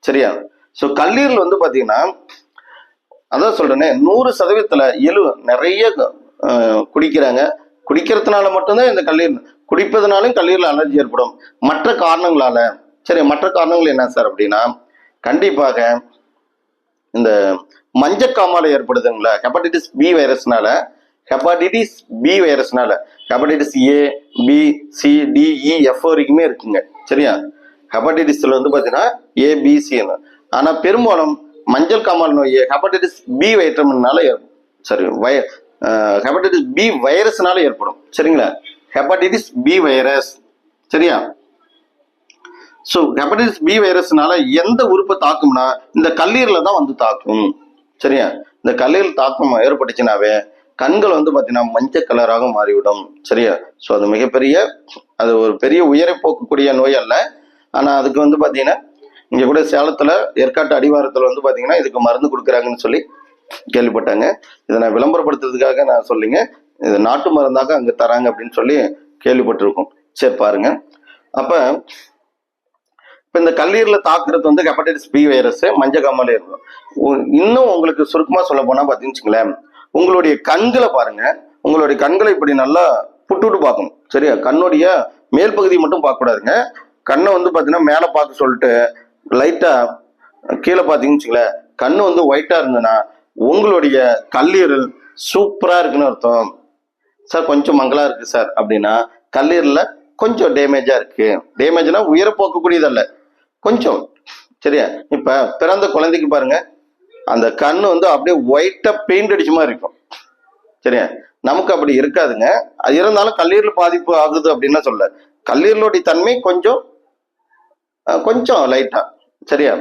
சரியா? ஸோ கல்லீரல் வந்து பாத்தீங்கன்னா அதான் சொல்றேனே 100% நிறைய குடிக்கிறாங்க. குடிக்கிறதுனால மட்டும்தான் இந்த கல்லீரல், குடிப்பதனாலும் கல்லீரல் அலர்ஜி ஏற்படும். மற்ற காரணங்களால, சரி, மற்ற காரணங்கள் என்ன சார் அப்படின்னா கண்டிப்பாக இந்த மஞ்சக்காமாலை ஏற்படுதுங்களா, ஹெப்படைட்டிஸ் பி வைரஸ்னால, hepatitis A B C D E F வரைக்குமே இருக்குங்க, சரியா? ஹெப்படைட்டிஸ்ல வந்து பாத்தீங்கன்னா ஏ பி சி. ஆனா பெரும்பாலும் மஞ்சள் காமாலை நோய் ஹெப்படைட்டிஸ் பி வைட்டமின்னால ஹெப்படைட்டிஸ் பி வைரஸ்னால ஏற்படும், சரிங்களா? ஹெப்படைட்டிஸ் பி வைரஸ், சரியா? ஸோ ஹெப்படைட்டிஸ் பி வைரஸ்னால எந்த உறுப்பை தாக்கும்னா இந்த கல்லீரல தான் வந்து தாக்கும், சரியா? இந்த கல்லீரல் தாக்கம் ஏற்பட்டுச்சுனாவே கண்கள் வந்து பாத்தீங்கன்னா மஞ்சள் கலராக மாறிவிடும், சரியா? ஸோ அது ஒரு பெரிய உயிரை போக்கக்கூடிய நோய் அல்ல. ஆனா அதுக்கு வந்து பாத்தீங்கன்னா இங்க கூட சேலத்துல ஏற்காட்டு அடிவாரத்துல வந்து பாத்தீங்கன்னா இதுக்கு மருந்து கொடுக்குறாங்கன்னு சொல்லி கேள்விப்பட்டாங்க. இதை நான் விளம்பரப்படுத்துறதுக்காக நான் சொல்லிங்க, இது நாட்டு மருந்தாக அங்க தராங்க அப்படின்னு சொல்லி கேள்விப்பட்டிருக்கோம். சரி, பாருங்க. அப்ப இந்த கல்லீரல தாக்குறது வந்து ஹெப்படைட்டிஸ் பி வைரஸ், மஞ்சக்காமாலை இருக்கும். இன்னும் உங்களுக்கு சுருக்கமா சொல்ல போனா பாத்தீங்கன்னு உங்களுடைய கண்களை பாருங்க. உங்களுடைய கண்களை இப்படி நல்லா புட்டு பார்க்கணும், சரியா? கண்ணுடைய மேல் பகுதி மட்டும் பார்க்க கூடாதுங்க. கண்ணை வந்து பாத்தீங்கன்னா மேல பார்க்க சொல்லிட்டு லைட்டா கீழே பாத்தீங்கன்னு கண்ணு வந்து ஒயிட்டா இருந்ததுன்னா உங்களுடைய கல்லீரல் சூப்பரா இருக்குன்னு அர்த்தம். சார் கொஞ்சம் மங்களா இருக்கு சார் அப்படின்னா கல்லீரல்ல கொஞ்சம் டேமேஜா இருக்கு. டேமேஜ்னா உயிரை போக்கக்கூடியதல்ல, கொஞ்சம், சரியா? இப்ப பிறந்த குழந்தைக்கு பாருங்க, அந்த கண்ணு வந்து அப்படியே ஒயிட்டா பெயிண்ட் அடிச்ச மாதிரி இருக்கும், சரியா? நமக்கு அப்படி இருக்காதுங்க. அது இருந்தாலும் கல்லீரல் பாதிப்பு ஆகுது அப்படின்னா சொல்ல, கல்லீரலுடைய தன்மை கொஞ்சம் லைட்டா, சரியா?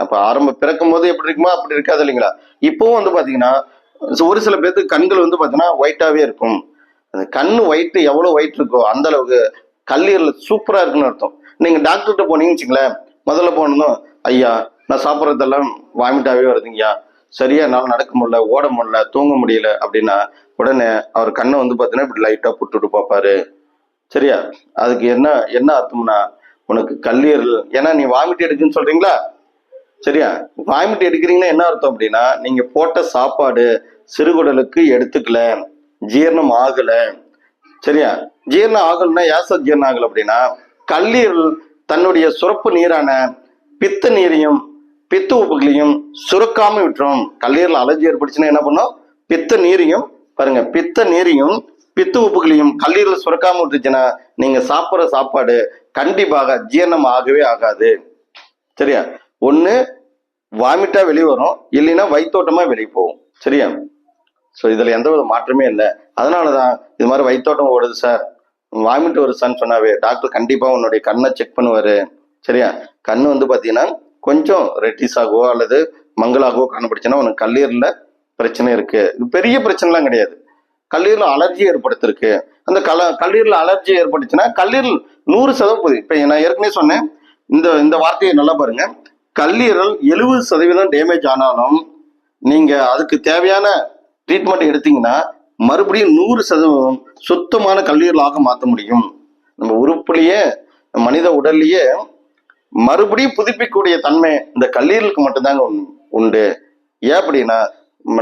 அப்ப பிறக்கும் போது எப்படி இருக்குமோ அப்படி இருக்காது இல்லைங்களா? இப்பவும் வந்து பாத்தீங்கன்னா ஒரு சில பேருக்கு கண்கள் வந்து பாத்தீங்கன்னா ஒயிட்டாவே இருக்கும். அந்த கண்ணு ஒயிட் எவ்வளவு ஒயிட் இருக்கோ அந்த அளவுக்கு கல்லீரல் சூப்பரா இருக்குன்னு அர்த்தம். நீங்க டாக்டர்கிட்ட போனீங்கன்னு வச்சுங்களேன், முதல்ல போனதும் ஐயா நான் சாப்பிட்றதெல்லாம் வாமிட்டாவே வருதுங்கய்யா, சரியா என்னால நடக்க முடியல, ஓட முடியல, தூங்க முடியல அப்படின்னா உடனே அவர் கண்ணை வந்து பாத்தீங்கன்னா இப்படி லைட்டா புட்டுட்டு பார்ப்பாரு, சரியா? அதுக்கு என்ன அர்த்தம்னா உனக்கு கல்லீரல், ஏன்னா நீ வாமிட் எடுக்குன்னு சொல்றீங்களா, சரியா? வாமிட் எடுக்கிறீங்கன்னா என்ன அர்த்தம் அப்படின்னா நீங்க போட்ட சாப்பாடு சிறுகுடலுக்கு எடுத்துக்கல, ஜீரணம் ஆகல, சரியா? ஜீரணம் ஆகலன்னா ஏச ஜீரணம் ஆகல அப்படின்னா கல்லீரல் தன்னுடைய சுரப்பு நீரான பித்த நீரையும் பித்த உப்புகளையும் சுரக்காம விட்டுரும். கல்லீரல் அலர்ஜி ஏற்படுச்சுன்னா என்ன பண்ணும்? பித்த நீரையும் பாருங்க, பித்த நீரையும் பித்த உப்புகளையும் கல்லீரல் சுரக்காம விட்டுச்சுன்னா நீங்க சாப்பிட்ற சாப்பாடு கண்டிப்பாக ஜீரணம் ஆகவே ஆகாது, சரியா? ஒண்ணு வாமிட்டா வெளியே வரும், இல்லைன்னா வயிற்றோட்டமா வெளியே போகும், சரியா? ஸோ இதுல எந்த வித மாற்றமே இல்லை. அதனாலதான் இது மாதிரி வயிற்றோட்டம் ஓடுது சார், வாமிட் வருது சார்ன்னு சொன்னாவே டாக்டர் கண்டிப்பா உன்னுடைய கண்ணை செக் பண்ணுவாரு, சரியா? கண்ணு வந்து பாத்தீங்கன்னா கொஞ்சம் ரெட்டிஸ் ஆகவோ அல்லது மங்களாகவோ காணப்படுச்சுன்னா உனக்கு கல்லீரல்ல பிரச்சனை இருக்கு. இது பெரிய பிரச்சனைலாம் கிடையாது, கல்லீரல் அலர்ஜி ஏற்படுத்திருக்கு. அந்த கல்லீரல் அலர்ஜி ஏற்பட்டுச்சுன்னா கல்லீரல் 100% இப்ப நான் ஏற்கனவே சொன்னேன், இந்த வார்த்தையை நல்லா பாருங்க. கல்லீரல் 70% டேமேஜ் ஆனாலும் நீங்க அதுக்கு தேவையான ட்ரீட்மெண்ட் எடுத்தீங்கன்னா மறுபடியும் 100% சுத்தமான கல்லீரலாக மாற்ற முடியும். நம்ம உறுப்புலயே மனித உடல்லயே மறுபடியும் புதுப்பிக்கக்கூடிய தன்மை இந்த கல்லீரலுக்கு மட்டும்தாங்க உண்டு. ஏன் அப்படின்னா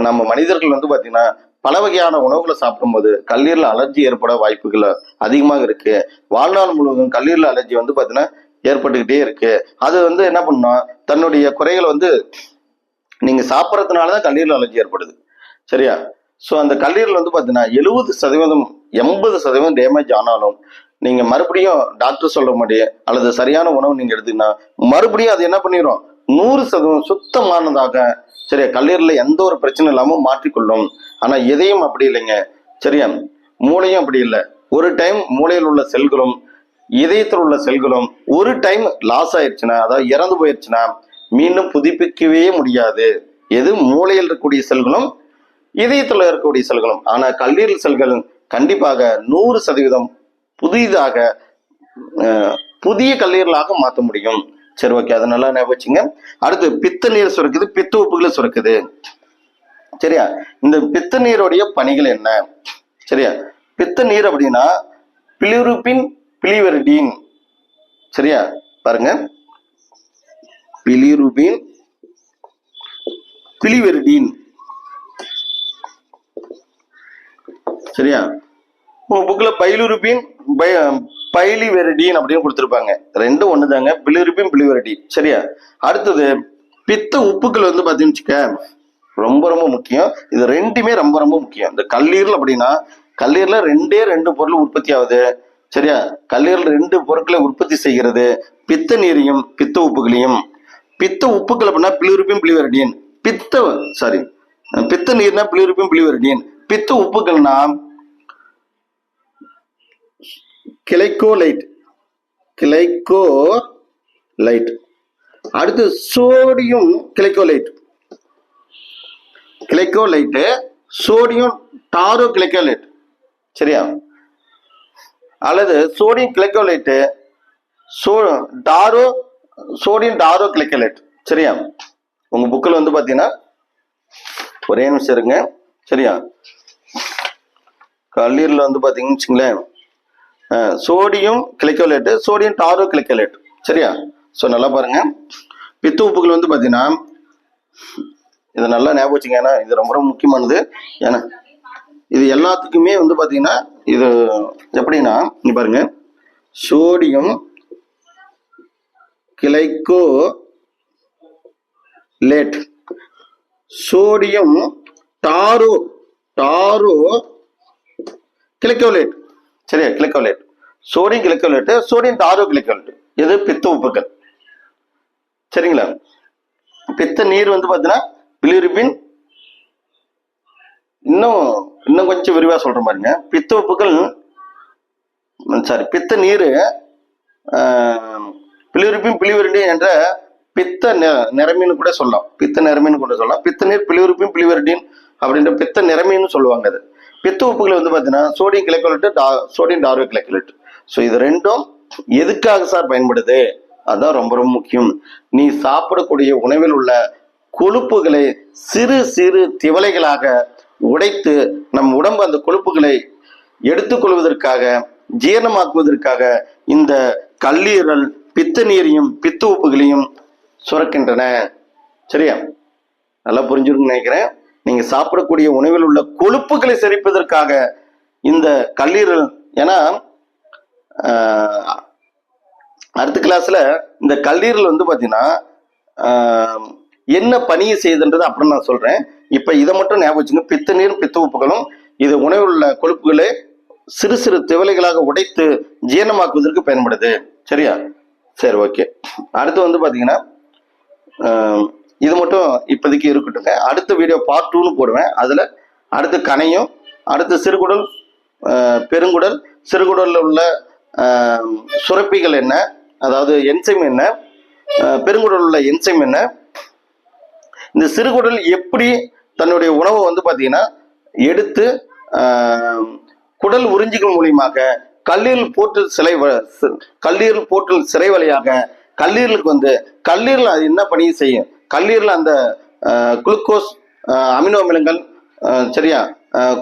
நம்ம மனிதர்கள் வந்து பாத்தீங்கன்னா பல வகையான உணவுகளை சாப்பிடும்போது கல்லீரல் அலர்ஜி ஏற்பட வாய்ப்புகள் அதிகமாக இருக்கு. வாழ்நாள் முழுவதும் கல்லீரல் அலர்ஜி வந்து பாத்தீங்கன்னா ஏற்பட்டுக்கிட்டே இருக்கு. அது வந்து என்ன பண்ணும், தன்னுடைய குறைகளை வந்து நீங்க சாப்பிட்றதுனாலதான் கல்லீரல் அலர்ஜி ஏற்படுது. சரியா? சோ அந்த கல்லீரல் வந்து பாத்தீங்கன்னா 70% 80% டேமேஜ் ஆனாலும் நீங்க மறுபடியும் டாக்டர் சொல்ற மாதிரி அல்லது சரியான உணவு நீங்க எடுத்தீங்கன்னா மறுபடியும் அது என்ன பண்ணிடும், 100% சுத்தமானதாக சரியா கல்லீரல்ல எந்த ஒரு பிரச்சனை இல்லாம மாற்றிக்கொள்ளும். ஆனா இதயம் அப்படி இல்லைங்க. சரியா? மூளையும் அப்படி இல்லை. ஒரு டைம் மூளையில் உள்ள செல்களும் இதயத்தில் உள்ள செல்களும் ஒரு டைம் லாஸ் ஆயிடுச்சுன்னா, அதாவது இறந்து போயிடுச்சுன்னா மீண்டும் புதுப்பிக்கவே முடியாது. எது மூளையில் இருக்கக்கூடிய செல்களும் இதயத்துல இருக்கக்கூடிய செல்களும். ஆனா கல்லீரல் செல்கள் கண்டிப்பாக 100% புதிதாக புதிய கல்லீரலாக மாற்ற முடியும். சரி, ஓகே, அதை நல்லா ஞாபகம் வச்சுங்க. அடுத்து பித்த நீர் சுரக்குது, பித்த உப்புகளை சுரக்குது. சரியா? இந்த பித்த நீருடைய பணிகள் என்ன? சரியா? பித்த நீர் அப்படின்னா பிலிருபின் பிலிவெரிடின். சரியா? பாருங்க, பிலிருபின் பிலிவெரிடின். சரியா? உங்க புக்ல பைலுருபின் பைலிவெரிடின் அப்படின்னு கொடுத்துருப்பாங்க. ரெண்டும் ஒண்ணுதாங்க, பிலிருபின் பிலிவெரிடின். சரியா? அடுத்தது பித்த உப்புக்கள் வந்து பாத்தீங்கன்னா ரொம்ப ரொம்ப முக்கியம். இது ரெண்டுமே ரொம்ப ரொம்ப முக்கியம். இந்த கல்லீரல் அப்படின்னா கல்லீரல ரெண்டு பொருள் உற்பத்தி ஆகுது. சரியா? கல்லீரல் 2 பொருட்களை உற்பத்தி செய்கிறது, பித்த நீரையும் பித்த உப்புகளையும். பித்த உப்புக்கள் அப்படின்னா பிலிருபின் பிலிவெரிடின். பித்த நீர்னா பிலிருபின் பிலிவெரிடின். பித்த உப்புகள்னா கிளைகோலைட். அடுத்து sodium glycocholate. Sodium taurocholate. சரியா? அல்லது sodium glycocholate sodium taurocholate. சரியா? உங்க புக்கில் வந்து பாத்தீங்கன்னா ஒரே நிமிஷம் இருங்க. சரியா? கல்லீரல் வந்து பாத்தீங்கன்னு வச்சுங்களேன், sodium glycocholate, sodium taurocholate. சரியா? ஸோ நல்லா பாருங்க, பித்த உப்புகள் வந்து பாத்தீங்கன்னா இதை நல்லா ஞாபகம் வச்சுங்க. ஏன்னா இது ரொம்ப ரொம்ப முக்கியமானது. ஏன்னா இது எல்லாத்துக்குமே வந்து பாத்தீங்கன்னா இது எப்படின்னா நீ பாருங்க, sodium glycocholate, sodium taurocholate. சரியா? Glycocholate, sodium glycocholate, sodium taurocholate. இது பித்த உப்புக்கள். சரிங்களா? பித்த நீர் வந்து பாத்தீங்கன்னா பிலிருபின். இன்னும் கொஞ்சம் விரிவா சொல்ற மாதிரிங்க, பித்த உப்புக்கள் பித்த நீர் பிலிருபின் பிலிவெரிடின் என்ற பித்த நிறமின்னு கூட சொல்லலாம். பித்த நீர் பிலிருபின் பிலிவெரிடின் அப்படின்ற பித்த நிறமின்னு சொல்லுவாங்க. அது பித்த உப்புகள் வந்து பாத்தீங்கன்னா sodium glycocholate, sodium tarot glycolate. So இது ரெண்டும் எதுக்காக சார் பயன்படுது? அதான் ரொம்ப ரொம்ப முக்கியம். நீ சாப்பிடக்கூடிய உணவில் உள்ள கொழுப்புகளை சிறு சிறு திவலைகளாக உடைத்து நம் உடம்பு அந்த கொழுப்புகளை எடுத்துக்கொள்வதற்காக, ஜீரணமாக்குவதற்காக இந்த கல்லீரல் பித்த நீரையும் பித்த உப்புகளையும் சுரக்கின்றன. சரியா? நல்லா புரிஞ்சிருக்குன்னு நினைக்கிறேன். நீங்க சாப்பிடக்கூடிய உணவில் உள்ள கொழுப்புகளை செரிப்பதற்காக இந்த கல்லீரல். ஏன்னா அடுத்த கிளாஸ்ல இந்த கல்லீரல் வந்து பாத்தீங்கன்னா என்ன பணியை செய்யுதுன்றது அப்புறம் நான் சொல்றேன். இப்ப இதை மட்டும் ஞாபகம் வச்சுங்க. பித்த நீர் பித்த உப்புகளும் இது உணவில் உள்ள கொழுப்புகளை சிறு சிறு திவலைகளாக உடைத்து ஜீரணமாக்குவதற்கு பயன்படுது. சரியா? சரி, ஓகே. அடுத்து வந்து பாத்தீங்கன்னா இது மட்டும் இப்போதைக்கு இருக்கட்டுங்க. அடுத்த வீடியோ பார்ட் 2ன்னு போடுவேன். அதுல அடுத்து கணையும், அடுத்து சிறுகுடல், பெருங்குடல், சிறுகுடல்ல உள்ள சுரப்பிகள் என்ன, அதாவது என்சைம் என்ன, பெருங்குடல் உள்ள என்சைம் என்ன, இந்த சிறுகுடல் எப்படி தன்னுடைய உணவை வந்து பாத்தீங்கன்னா எடுத்து குடல் உறிஞ்சிகள் மூலியமாக கல்லீரல் போற்றல் சிறை வழியாக கல்லீரலுக்கு வந்து கல்லீரல் அது என்ன பணியை செய்யும்? கல்லீரல் அந்த குளுக்கோஸ், அமினோ அமிலங்கள், சரியா,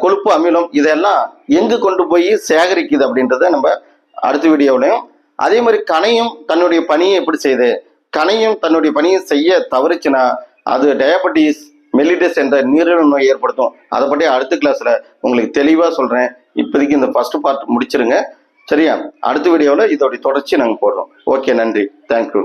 கொழுப்பு அமிலம் இதெல்லாம் எங்கு கொண்டு போய் சேகரிக்குது அப்படின்றத நம்ம அடுத்த வீடியோவிலையும், அதே மாதிரி கணையும் தன்னுடைய பணியை எப்படி செய்யுது, கணையும் தன்னுடைய பணியை செய்ய தவறுச்சுன்னா அது டயபெட்டிஸ் மெலிட்டஸ் என்ற நீரிழிவு நோய் ஏற்படுத்தும். அதை பற்றி அடுத்த கிளாஸ்ல உங்களுக்கு தெளிவா சொல்றேன். இப்போதைக்கு இந்த ஃபர்ஸ்ட் பார்ட் முடிச்சிருங்க. சரியா, அடுத்த வீடியோவில் இதோடைய தொடர்ச்சி நாங்கள் போடுறோம். ஓகே, நன்றி, தேங்க்யூ.